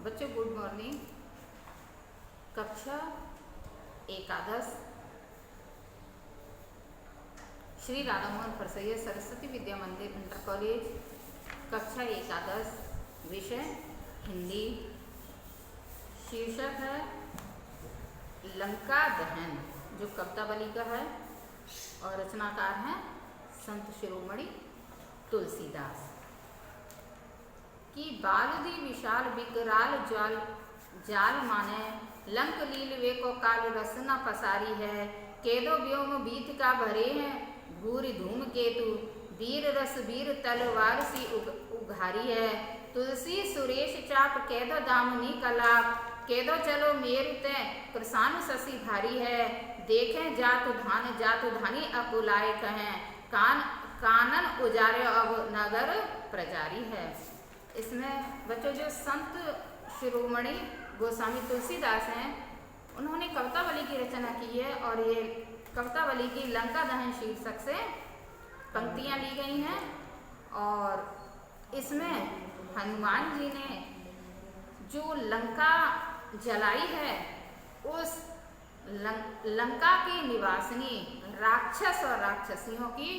बच्चों good morning. कक्षा एकादश श्री राधा मोहन परसैया सरस्वती विद्या मंदिर इंटर कॉलेज, कक्षा एकादश, विषय हिंदी। शीर्षक है लंका दहन, जो कवितावली का है और रचनाकार हैं संत शिरोमणि तुलसीदास। कि बालदी विशाल विकराल जाल माने लंक लील वे को काल रसना पसारी है। केदो व्योम बीत का भरे हैं भूरि धूम केतु, वीर रस वीर तलवार सी उघारी है। तुलसी सुरेश चाप केदो दामनी कलाप, केदो चलो मेरु तय कृषानु शशि भारी है। देखें जातु धानी अकुलाए कहें, कानन उजारे अब नगर प्रजारी है। इसमें बच्चों जो संत शिरोमणि गोस्वामी तुलसीदास हैं, उन्होंने कवितावली की रचना की है और ये कवितावली की लंका दहन शीर्षक से पंक्तियां ली गई हैं। और इसमें हनुमान जी ने जो लंका जलाई है, उस लंका की निवासिनी राक्षस और राक्षसियों की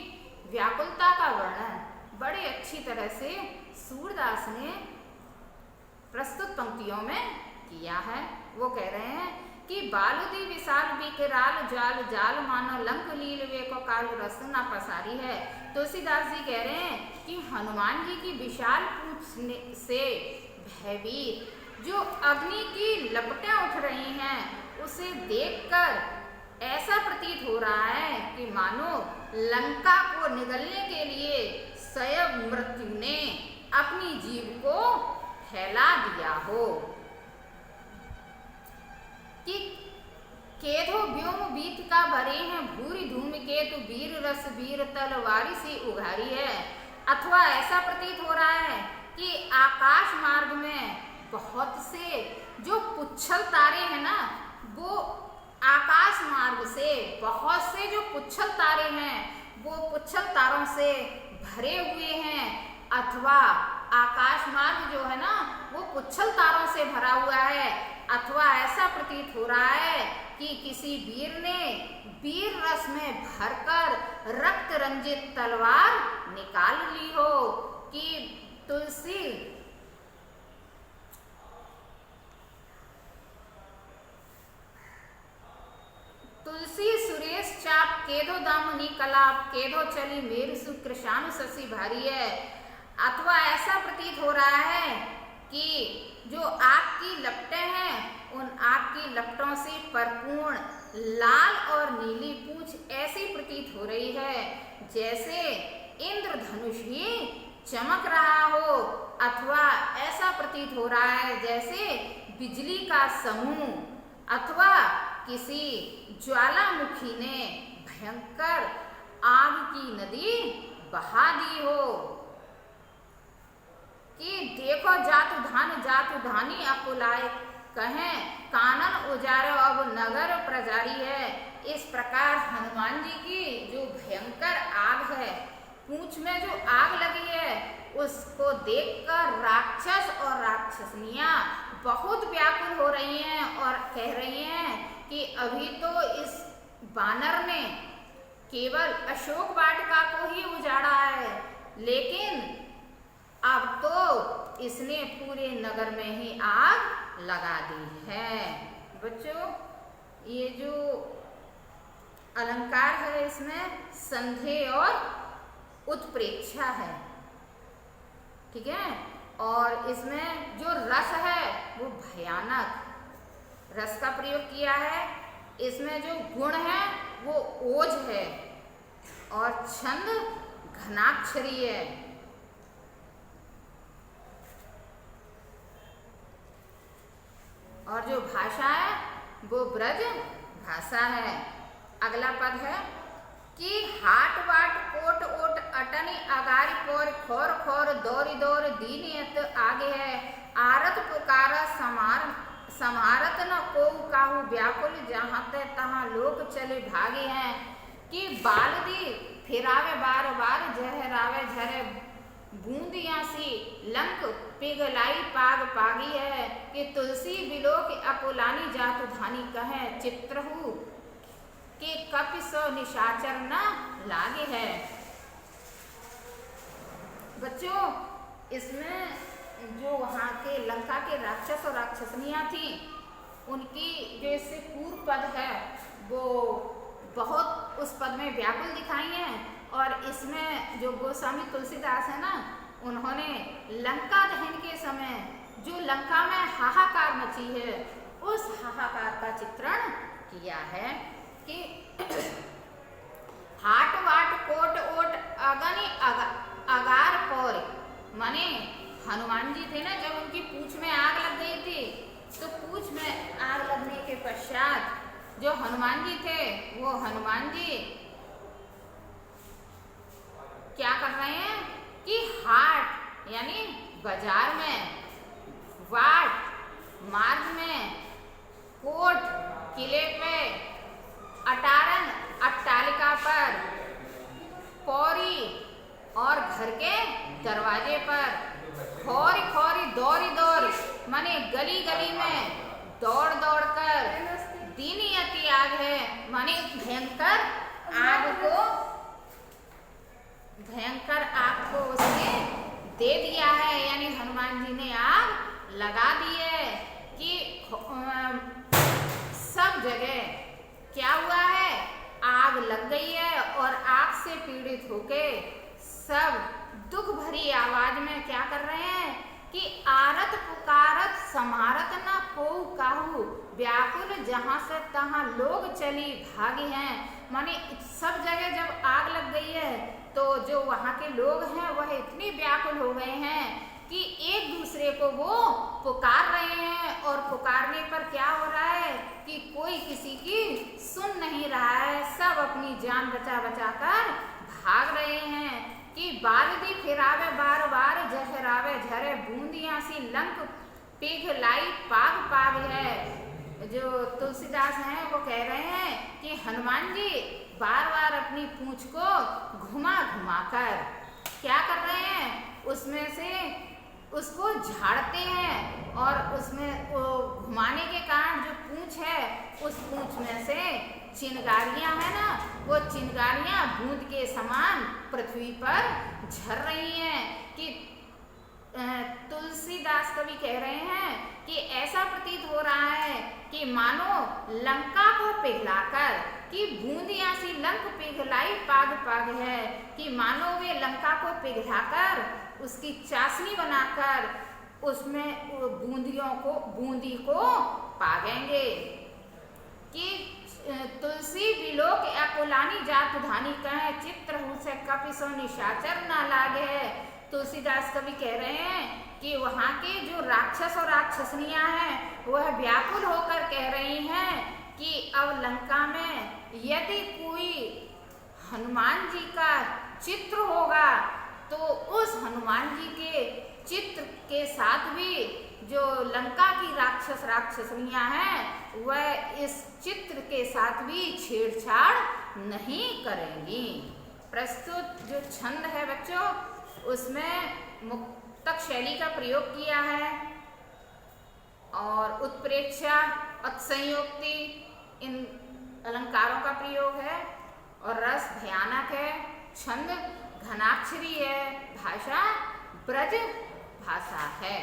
व्याकुलता का वर्णन बड़े अच्छी तरह से सूरदास ने प्रस्तुत पंक्तियों में किया है। वो कह रहे हैं कि बालुदी विशाल विकराल जाल मानो लंक लील वे को काल रसना पसारी है। तुलसीदास जी कह रहे हैं कि हनुमान जी की विशाल पूंछ से भयभीत जो अग्नि की लपटें उठ रही हैं, उसे देखकर ऐसा प्रतीत हो रहा है कि मानो लंका को निगलने के लिए स्वयं मृत्यु ने अपनी जीभ को फैला दिया हो। कि केधो व्योम बीत का भरे हैं भूरि धूम केतु, वीर रस वीर तलवारी सी उघारी है। अथवा ऐसा प्रतीत हो रहा है कि आकाश मार्ग में बहुत से जो पुच्छल तारे हैं ना, वो आकाश मार्ग से बहुत से जो पुच्छल तारे हैं, वो पुच्छल तारों से भरे हुए हैं। अथवा आकाश मार्ग जो है ना, वो पुच्छल तारों से भरा हुआ है। अथवा ऐसा प्रतीत हो रहा है कि किसी वीर ने वीर रस में भरकर रक्त रंजित तलवार निकाल ली हो। कि तुलसी सुरेश चाप केदो दामनी कलाप, केदो चली मेरु कृषानु शशि भारी है। अथवा ऐसा प्रतीत हो रहा है कि जो आग की लपटें हैं, उन आग की लपटों से परिपूर्ण लाल और नीली पूंछ ऐसी प्रतीत हो रही है जैसे इंद्रधनुष ही चमक रहा हो। अथवा ऐसा प्रतीत हो रहा है जैसे बिजली का समूह, अथवा किसी ज्वालामुखी ने भयंकर आग की नदी बहा दी हो। कि देखो जातु धानी अकुलाए कहें, कानन उजारे अब नगर प्रजारी है। इस प्रकार हनुमान जी की जो भयंकर आग है, पूंछ में जो आग लगी है, उसको देखकर राक्षस और राक्षसनियां बहुत व्याकुल हो रही हैं और कह रही हैं कि अभी तो इस बानर ने केवल अशोक वाटिका को ही उजाड़ा है, लेकिन अब तो इसने पूरे नगर में ही आग लगा दी है। बच्चों, ये जो अलंकार है, इसमें संधेय और उत्प्रेक्षा है, ठीक है। और इसमें जो रस है वो भयानक रस का प्रयोग किया है। इसमें जो गुण है वो ओज है और छंद घनाक्षरी है। और जो भाषा है वो ब्रज भाषा है। अगला पद है कि हाट बाट कोट ओट अटनी अगारी पोर खोर खोर दौरी दौर दीनियत आगे है। आरत पुकारा समारत न को काहू व्याकुल, जहाँ ते तहाँ लोग चले भागे हैं। कि बालदी फिरावे बार बार जहरावे झरे बूंदियां सी लंक पिघलाई पाग पागी है। कि कि तुलसी बिलोक अकुलानी जातु धानी कहे चित्रहु के कपि सो निशाचर न लागे है। बच्चों, इसमें जो वहाँ के लंका के राक्षस और राक्षसनियाँ थी, उनकी जो इससे पूर्व पद है वो बहुत उस पद में व्याकुल दिखाई है। और इसमें जो गोस्वामी तुलसीदास है ना, उन्होंने लंका दहन के समय जो लंका में हाहाकार मची है, उस हाहाकार का चित्रण किया है कि हाट वाट कोट ओट अगनि अगार पौर, माने हनुमान जी थे ना, जब उनकी पूंछ में आग लग गई थी, तो पूंछ में आग लगने के पश्चात जो हनुमान जी थे, वो हनुमान जी क्या कर रहे हैं कि हाट यानी बाजार में, वाट मार्ग में, कोट किले पे, अटारन अट्टालिका पर, पौरी और घर के दरवाजे पर, खौरी खौरी दौरी दौरी, माने गली गली में दौड़ दौड़ कर, दीनी अति आग है, माने भयंकर आग को उसने दे दिया है, यानी हनुमान जी ने आग लगा दी है कि सब जगह क्या हुआ है, आग लग गई है। और आग से पीड़ित होके सब दुख भरी आवाज में क्या कर रहे हैं कि आरत पुकारत समारत न कोउ काहू, व्याकुल जहां से तहां लोग चली भागे हैं। माने सब जगह जब आग लग गई है तो जो वहां के लोग हैं वह इतने व्याकुल हो गए हैं कि एक दूसरे को वो पुकार रहे हैं। और पुकारने पर क्या हो रहा है कि कोई किसी की सुन नहीं रहा है, सब अपनी जान बचा बचा कर भाग रहे हैं कि बालदी फिरावे बार बार जहरावे झरे बूंदियां सी लंक पिघलाई पाग पाग है। जो तुलसीदास हैं वो कह रहे हैं कि हनुमान जी बार बार अपनी पूंछ को घुमा घुमा कर क्या कर रहे हैं, उसमें से उसको झाड़ते हैं। और उसमें वो घुमाने के कारण जो पूंछ है, उस पूंछ में से चिंगारियां है ना, वो चिंगारियां बूंद के समान पृथ्वी पर झर रही हैं। कि तुलसीदास कवि कह रहे हैं कि ऐसा प्रतीत हो रहा है कि मानो लंका को पिघलाकर, कि बूंदियां सी लंक पिघलाई पाग पाग है, कि मानो वे लंका को पिघलाकर उसकी चाशनी बनाकर उसमें बूंदी को पागेंगे। कि तुलसी बिलोक अकुलानी जात धानी कहे चित्र से कपि सो निशाचर न लागे है। तुलसीदास कवि कह रहे हैं कि वहाँ के जो राक्षस और राक्षसनियां हैं वह व्याकुल होकर कह रही हैं कि अब लंका में यदि कोई हनुमान जी का चित्र होगा तो उस हनुमान जी के चित्र के साथ भी जो लंका की राक्षस राक्षसनियां हैं वह इस चित्र के साथ भी छेड़छाड़ नहीं करेंगी। प्रस्तुत जो छंद है बच्चों, उसमें मुक्तक शैली का प्रयोग किया है और उत्प्रेक्षा अतिसंयोक्ति इन अलंकारों का प्रयोग है। और रस भयानक है, छंद घनाक्षरी है, भाषा ब्रज भाषा है।